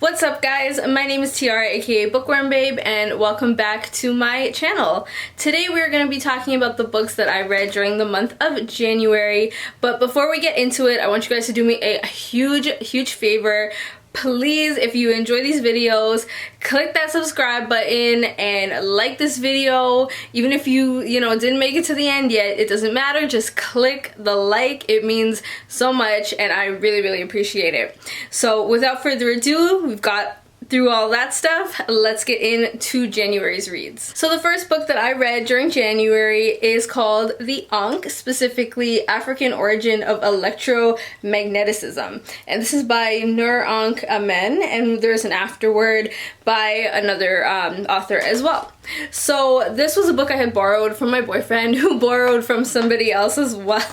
What's up guys, my name is Tiara aka Bookworm Babe and welcome back to my channel. Today we're going to be talking about the books that I read during the month of January, but before we get into it I want you guys to do me a huge favor. Please, if you enjoy these videos, click that subscribe button and like this video. Even if you didn't make it to the end yet, it doesn't matter, just click the like. It means so much and I really appreciate it. So without further ado, we've got through all that stuff, let's get into January's reads. So the first book that I read during January is called The Ankh, specifically African Origin of Electromagnetism. And this is by Nur Ankh Amen, and there's an afterword by another author as well. So this was a book I had borrowed from my boyfriend, who borrowed from somebody else as well.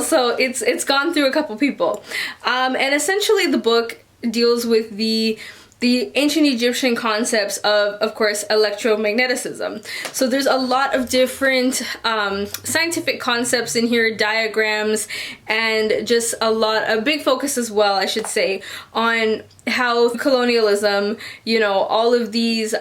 So it's gone through a couple people. And essentially the book deals with the ancient Egyptian concepts of course, electromagnetism. So there's a lot of different scientific concepts in here, diagrams, and just a big focus as well, I should say, on how colonialism, all of these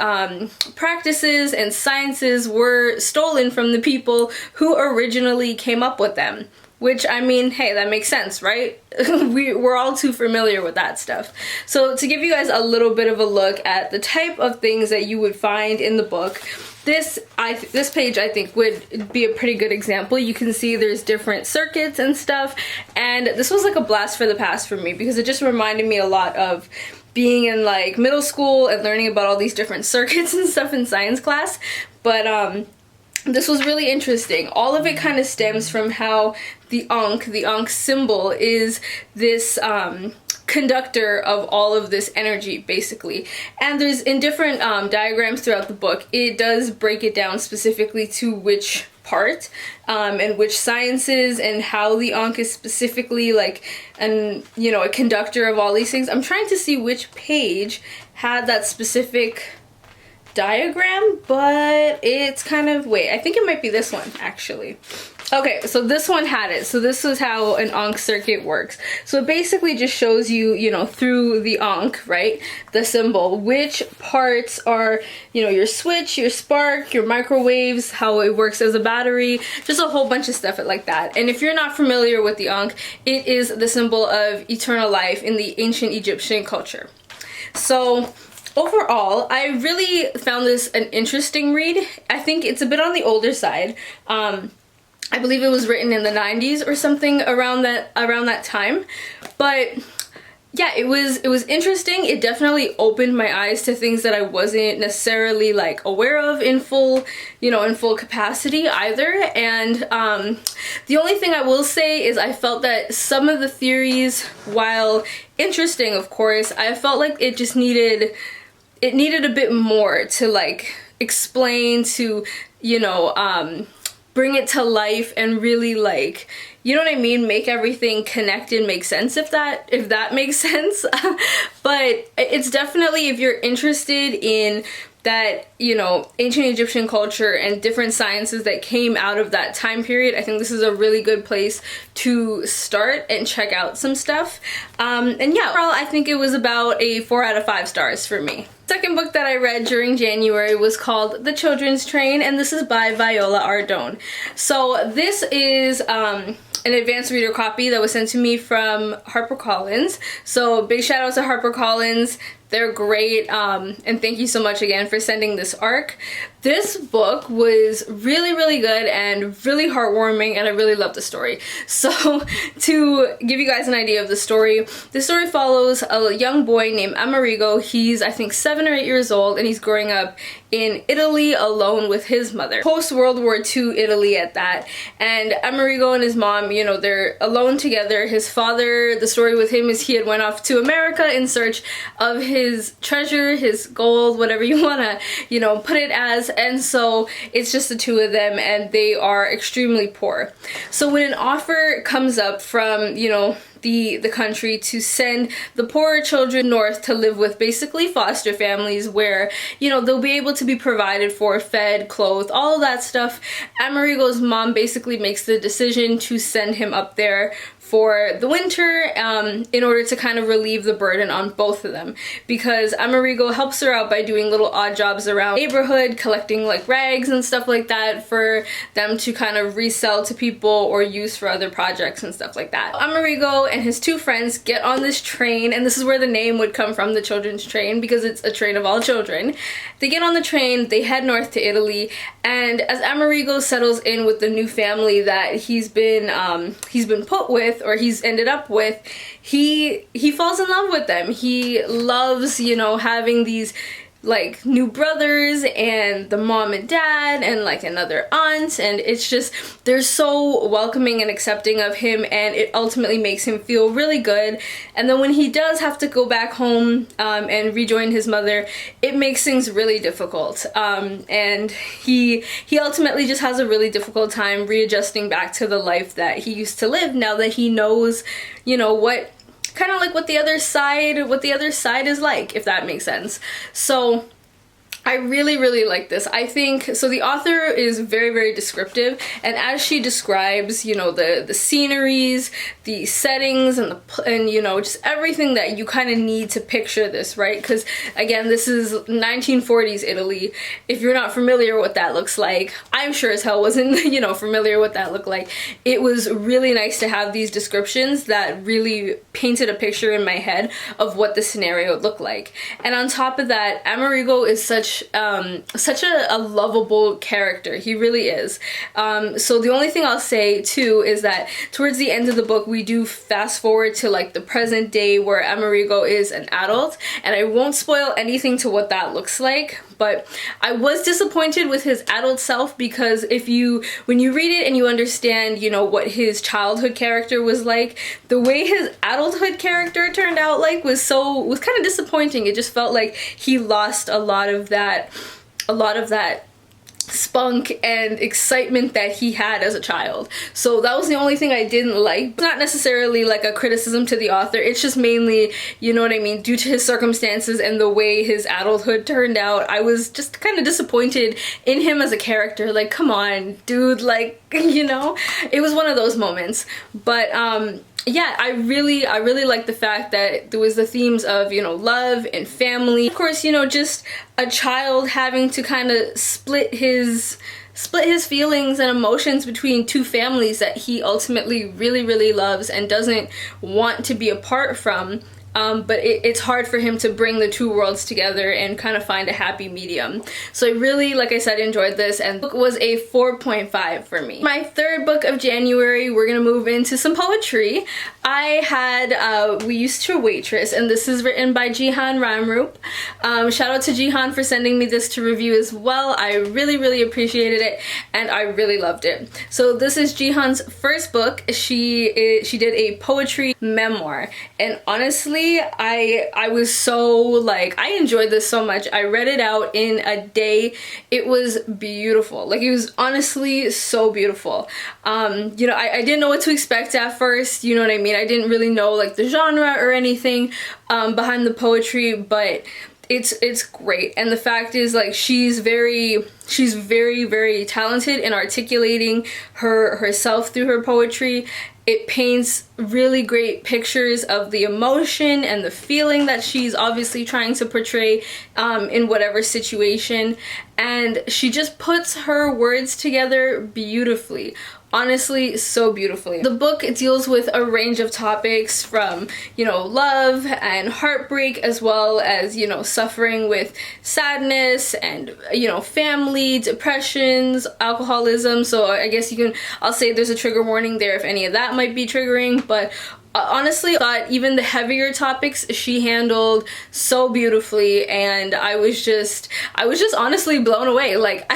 practices and sciences were stolen from the people who originally came up with them. Which, I mean, hey, that makes sense, right? We're all too familiar with that stuff. So to give you guys a little bit of a look at the type of things that you would find in the book, this page I think would be a pretty good example. You can see there's different circuits and stuff, and this was like a blast for the past for me because it just reminded me a lot of being in like middle school and learning about all these different circuits and stuff in science class. But this was really interesting. All of it kind of stems from how the Ankh symbol is this conductor of all of this energy, basically. And there's, in different diagrams throughout the book, it does break it down specifically to which part and which sciences, and how the Ankh is specifically like a conductor of all these things. I'm trying to see which page had that specific diagram, but it's kind of, wait, I think it might be this one actually. Okay, so this one had it. So this is how an Ankh circuit works. So it basically just shows you, through the Ankh, right, the symbol, which parts are, your switch, your spark, your microwaves, how it works as a battery, just a whole bunch of stuff like that. And if you're not familiar with the Ankh, it is the symbol of eternal life in the ancient Egyptian culture. So overall, I really found this an interesting read. I think it's a bit on the older side. I believe it was written in the 90s or something around that time. But yeah, it was interesting. It definitely opened my eyes to things that I wasn't necessarily like aware of in full capacity either. And the only thing I will say is I felt that some of the theories, while interesting of course, I felt like it just needed a bit more to like explain, to bring it to life and really like, make everything connect and make sense, if that makes sense. But it's definitely, if you're interested in that, ancient Egyptian culture and different sciences that came out of that time period, I think this is a really good place to start and check out some stuff. And yeah, overall, I think it was about a 4 out of 5 stars for me. Second book that I read during January was called The Children's Train, and this is by Viola Ardone. So this is an advanced reader copy that was sent to me from HarperCollins. So big shout out to HarperCollins. They're great, and thank you so much again for sending this arc. This book was really good and really heartwarming, and I really loved the story. So to give you guys an idea of the story follows a young boy named Amerigo. He's, I think, 7 or 8 years old, and he's growing up in Italy alone with his mother. Post-World War II Italy at that. And Amerigo and his mom, they're alone together. His father, the story with him is he had went off to America in search of his his treasure, his gold, whatever you want to, you know, put it as. And so it's just the two of them, and they are extremely poor. So when an offer comes up from, you know, the country to send the poorer children north to live with basically foster families where, you know, they'll be able to be provided for, fed, clothed, all of that stuff, Amerigo's mom basically makes the decision to send him up there for the winter in order to kind of relieve the burden on both of them, because Amerigo helps her out by doing little odd jobs around the neighborhood, collecting like rags and stuff like that for them to kind of resell to people or use for other projects and stuff like that. Amerigo and his two friends get on this train, and this is where the name would come from, the children's train, because it's a train of all children. They get on the train, they head north to Italy, and as Amerigo settles in with the new family that he's been put with, or he's ended up with, he falls in love with them. He loves, you know, having these like new brothers and the mom and dad and like another aunt, and it's just, they're so welcoming and accepting of him, and it ultimately makes him feel really good. And then when he does have to go back home and rejoin his mother, it makes things really difficult, and he ultimately just has a really difficult time readjusting back to the life that he used to live now that he knows, you know, what kind of like what the other side is like, if that makes sense. So I really like this. I think, so the author is very descriptive, and as she describes, you know, the sceneries, the settings, and you know, just everything that you kind of need to picture this, right? Because again, this is 1940s Italy. If you're not familiar with what that looks like, I'm sure as hell wasn't, you know, familiar what that looked like. It was really nice to have these descriptions that really painted a picture in my head of what the scenario looked like. And on top of that, Amerigo is such a lovable character. He really is. So the only thing I'll say too is that towards the end of the book, we do fast forward to like the present day where Amerigo is an adult, and I won't spoil anything to what that looks like, but I was disappointed with his adult self, because when you read it and you understand, you know, what his childhood character was like, the way his adulthood character turned out like was kind of disappointing. It just felt like he lost a lot of that spunk and excitement that he had as a child. So that was the only thing I didn't like. It's not necessarily like a criticism to the author, it's just mainly, you know what I mean, due to his circumstances and the way his adulthood turned out. I was just kind of disappointed in him as a character. Like, come on, dude, like, you know, it was one of those moments. But yeah, I really like the fact that there was the themes of, you know, love and family. Of course, you know, just a child having to kind of split his feelings and emotions between two families that he ultimately really loves and doesn't want to be apart from. But it's hard for him to bring the two worlds together and kind of find a happy medium. So I really, like I said, enjoyed this, and the book was a 4.5 for me. My third book of January, we're gonna move into some poetry. I had We Used to Waitress, and this is written by Jihan Ramroop. Shout out to Jihan for sending me this to review as well. I really appreciated it, and I really loved it. So this is Jihan's first book. She did a poetry memoir, and honestly, I was so, like, I enjoyed this so much. I read it out in a day. It was beautiful. Like, it was honestly so beautiful. You know, I didn't know what to expect at first, you know what I mean? I didn't really know like the genre or anything behind the poetry, but it's great. And the fact is, like, she's very talented in articulating herself through her poetry. It paints really great pictures of the emotion and the feeling that she's obviously trying to portray in whatever situation, and she just puts her words together beautifully. Honestly, so beautifully. The book deals with a range of topics from, you know, love and heartbreak, as well as, you know, suffering with sadness and, you know, family, depressions, alcoholism. So I guess I'll say there's a trigger warning there if any of that might be triggering, but honestly thought even the heavier topics she handled so beautifully, and I was just honestly blown away. Like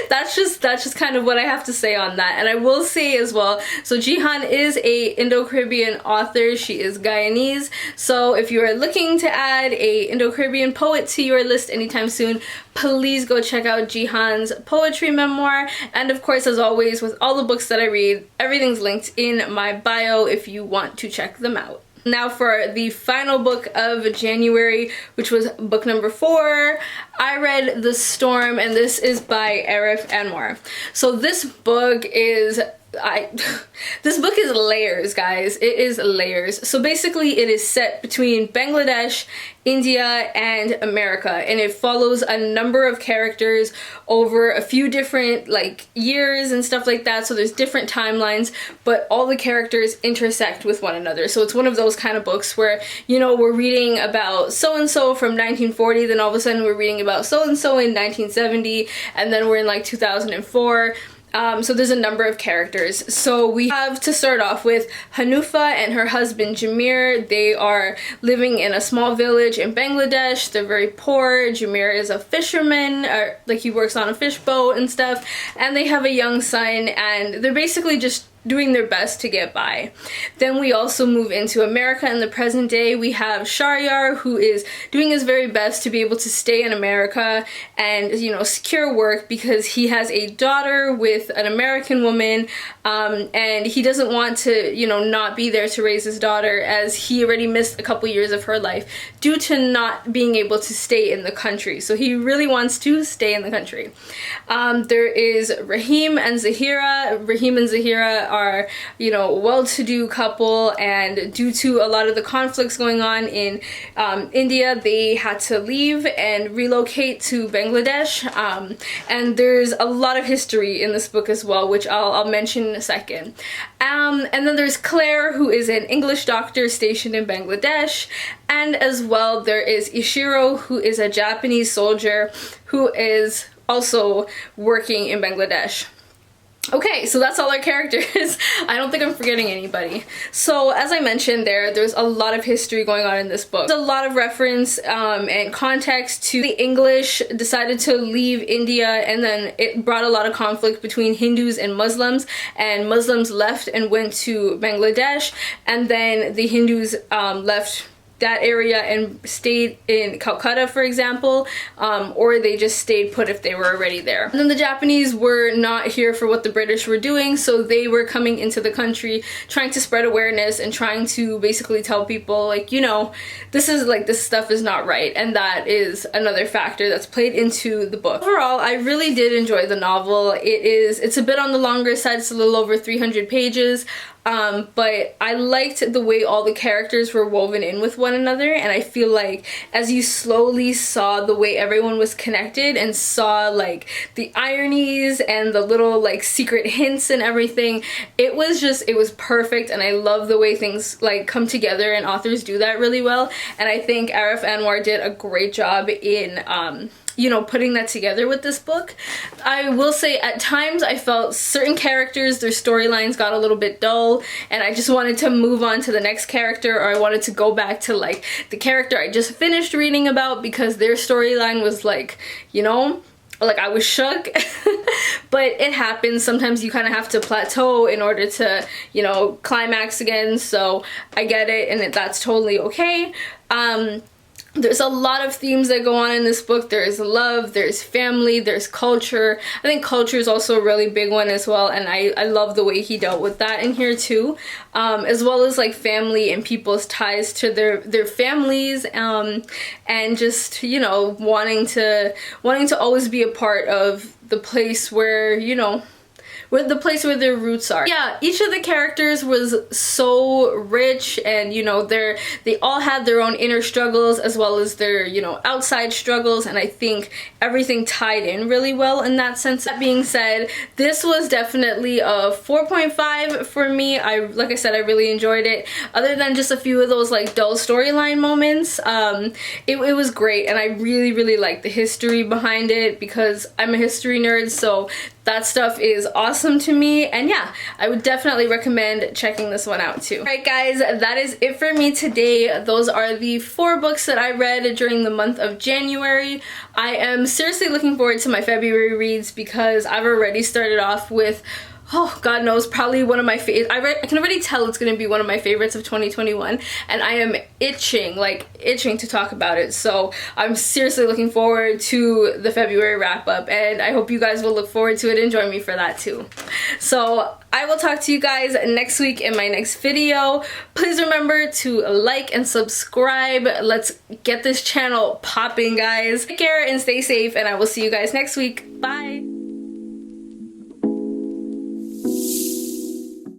that's just kind of what I have to say on that. And I will say as well, so Jihan is a Indo-Caribbean author. She is Guyanese, so if you are looking to add a Indo-Caribbean poet to your list anytime soon, please go check out Jihan's poetry memoir. And of course, as always, with all the books that I read, everything's linked in my bio if you want to check them out. Now for the final book of January, which was book number 4, I read The Storm, and this is by Arif Anwar. So this book is this book is layers, guys. It is layers. So basically it is set between Bangladesh, India, and America, and it follows a number of characters over a few different like years and stuff like that. So there's different timelines, but all the characters intersect with one another. So it's one of those kind of books where, you know, we're reading about so-and-so from 1940, then all of a sudden we're reading about so-and-so in 1970, and then we're in like 2004. So there's a number of characters. So we have to start off with Hanufa and her husband Jamir. They are living in a small village in Bangladesh. They're very poor. Jamir is a fisherman, like he works on a fish boat and stuff. And they have a young son, and they're basically just doing their best to get by. Then we also move into America in the present day. We have Sharyar, who is doing his very best to be able to stay in America and, you know, secure work, because he has a daughter with an American woman, and he doesn't want to, you know, not be there to raise his daughter, as he already missed a couple years of her life due to not being able to stay in the country. So he really wants to stay in the country. There is Rahim and Zahira. Rahim and Zahira are, you know, well-to-do couple, and due to a lot of the conflicts going on in India, they had to leave and relocate to Bangladesh. And there's a lot of history in this book as well, which I'll mention in a second. And then there's Claire, who is an English doctor stationed in Bangladesh, and as well there is Ishiro, who is a Japanese soldier who is also working in Bangladesh. Okay, so that's all our characters. I don't think I'm forgetting anybody. So as I mentioned, there's a lot of history going on in this book. There's a lot of reference and context to the English decided to leave India, and then it brought a lot of conflict between Hindus and Muslims left and went to Bangladesh, and then the Hindus left that area and stayed in Calcutta, for example, or they just stayed put if they were already there. And then the Japanese were not here for what the British were doing, so they were coming into the country trying to spread awareness and trying to basically tell people, like, you know, this stuff is not right, and that is another factor that's played into the book. Overall, I really did enjoy the novel. It's a bit on the longer side. It's a little over 300 pages. But I liked the way all the characters were woven in with one another, and I feel like as you slowly saw the way everyone was connected and saw like the ironies and the little like secret hints and everything, it was perfect. And I love the way things like come together, and authors do that really well, and I think Arif Anwar did a great job in you know, putting that together with this book. I will say at times I felt certain characters, their storylines got a little bit dull, and I just wanted to move on to the next character, or I wanted to go back to like the character I just finished reading about, because their storyline was like, you know, like I was shook. But it happens. Sometimes you kind of have to plateau in order to, you know, climax again. So I get it, and that's totally okay. There's a lot of themes that go on in this book. There's love, there's family, there's culture. I think culture is also a really big one as well, and I love the way he dealt with that in here too. As well as like family and people's ties to their families, and just, you know, wanting to always be a part of the place where, you know, the place where their roots are. Yeah, each of the characters was so rich, and you know, they all had their own inner struggles as well as their, you know, outside struggles, and I think everything tied in really well in that sense. That being said, this was definitely a 4.5 for me. Like I said, I really enjoyed it. Other than just a few of those like dull storyline moments, it was great, and I really liked the history behind it, because I'm a history nerd, so That stuff is awesome to me, and yeah, I would definitely recommend checking this one out too. Alright guys, that is it for me today. Those are the 4 books that I read during the month of January. I am seriously looking forward to my February reads because I've already started off with, oh, God knows, probably one of my favorites. I can already tell it's going to be one of my favorites of 2021, and I am itching to talk about it. So I'm seriously looking forward to the February wrap up, and I hope you guys will look forward to it and join me for that too. So I will talk to you guys next week in my next video. Please remember to like and subscribe. Let's get this channel popping, guys. Take care and stay safe, and I will see you guys next week. Bye!